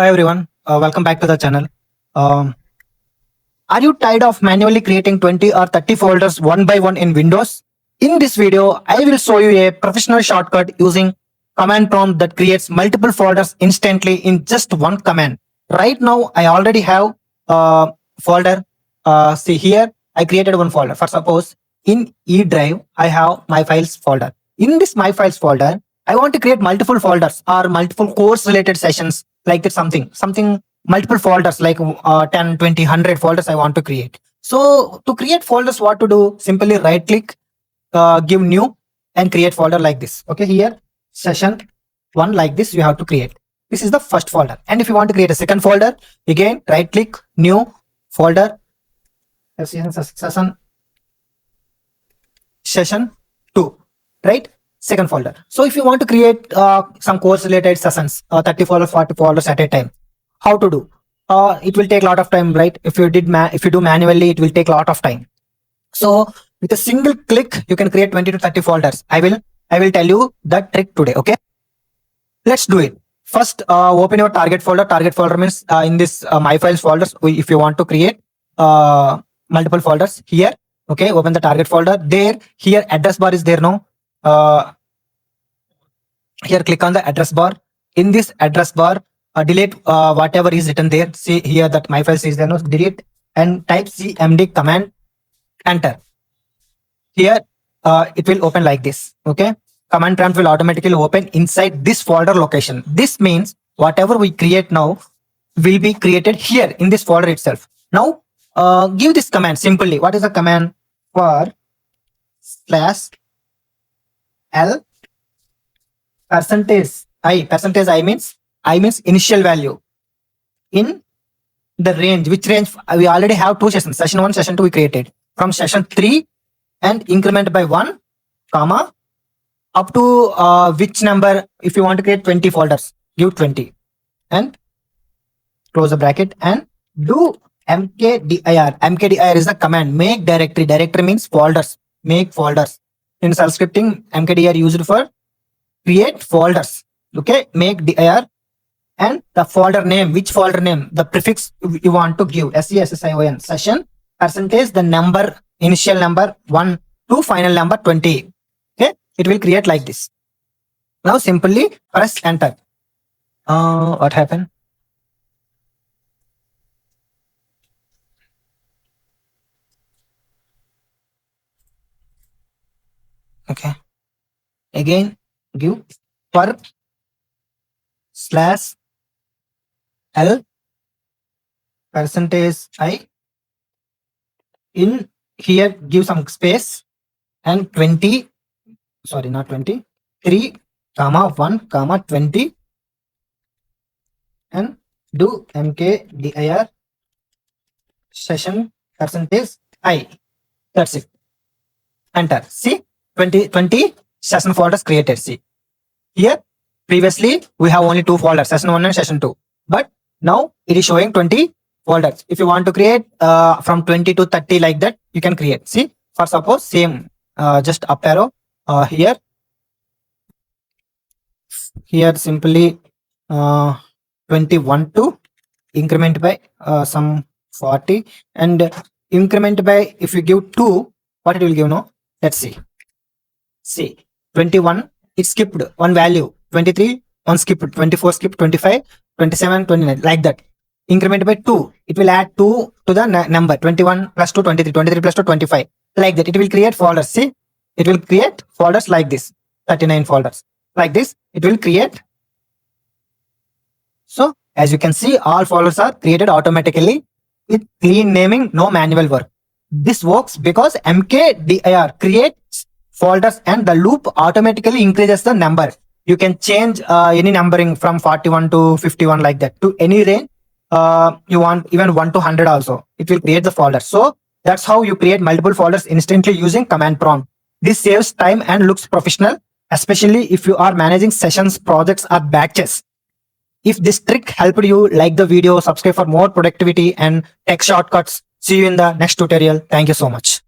Hi everyone, welcome back to the channel. Um, are you tired of manually creating 20 or 30 folders one by one in Windows? In this video, I will show you a professional shortcut using command prompt that creates multiple folders instantly in just one command. Right now, I already have a folder. See here, I created one folder. For suppose in E drive, I have my files folder. In this my files folder, I want to create multiple folders or multiple course related sessions like that something multiple folders like 10, 20, 100 folders I want to create. So to create folders, what to do? Simply right click, give new and create folder like this. Okay, here session 1 like this you have to create. This is the first folder. And if you want to create a second folder, again right click, new folder, session 2, right? Second folder. So if you want to create some course related sessions, 30 folders, 40 folders at a time, how to do? It will take a lot of time, right? If you do manually, it will take a lot of time. So with a single click, you can create 20 to 30 folders. I will tell you that trick today. Okay, let's do it. First, open your target folder. Target folder means in this my files folders. If you want to create multiple folders here, okay, open the target folder. There, here address bar is there now. Here click on the address bar. In this address bar, delete whatever is written there. See here that my files is there now. Delete and type CMD command, enter. Here it will open like this. Okay, command prompt will automatically open inside this folder location. This means whatever we create now will be created here in this folder itself. Now give this command simply. What is the command? For /l percentage I means initial value in the range. Which range? We already have two sessions, session 1, session 2 we created. From session 3 and increment by 1 comma up to which number. If you want to create 20 folders, give 20 and close the bracket and do mkdir. Mkdir is the command. Make directory. Directory means folders. Make folders. In shell scripting, mkdir used for create folders. Okay, make dir and the folder name. Which folder name? The prefix you want to give. SESSION session percentage the number, initial number 1 to final number 20. Okay, it will create like this. Now simply press enter. What happened? Okay, again give per /l percentage I. In here give some space and 20, sorry not 20, 3 comma 1 comma 20 and do mkdir session percentage I. That's it. Enter. See 20 session folders created. See here previously we have only 2 folders, session 1 and session 2, but now it is showing 20 folders. If you want to create from 20 to 30 like that, you can create. See, for suppose same, just up arrow here simply 21 to increment by some 40 and increment by, if you give 2, what it will give now? Let's see. See 21 it skipped one value, 23 one skipped, 24 skipped, 25, 27, 29 like that. Increment by 2, it will add 2 to the number. 21 plus 2 23, 23 plus 2 25 like that. It will create folders. See, it will create folders like this, 39 folders like this it will create. So as you can see, all folders are created automatically with clean naming, no manual work. This works because mkdir creates folders and the loop automatically increases the number. You can change any numbering from 41 to 51 like that to any range. You want even 1 to 100 also, it will create the folder. So that's how you create multiple folders instantly using command prompt. This saves time and looks professional, especially if you are managing sessions, projects or batches. If this trick helped you, like the video, subscribe for more productivity and tech shortcuts. See you in the next tutorial. Thank you so much.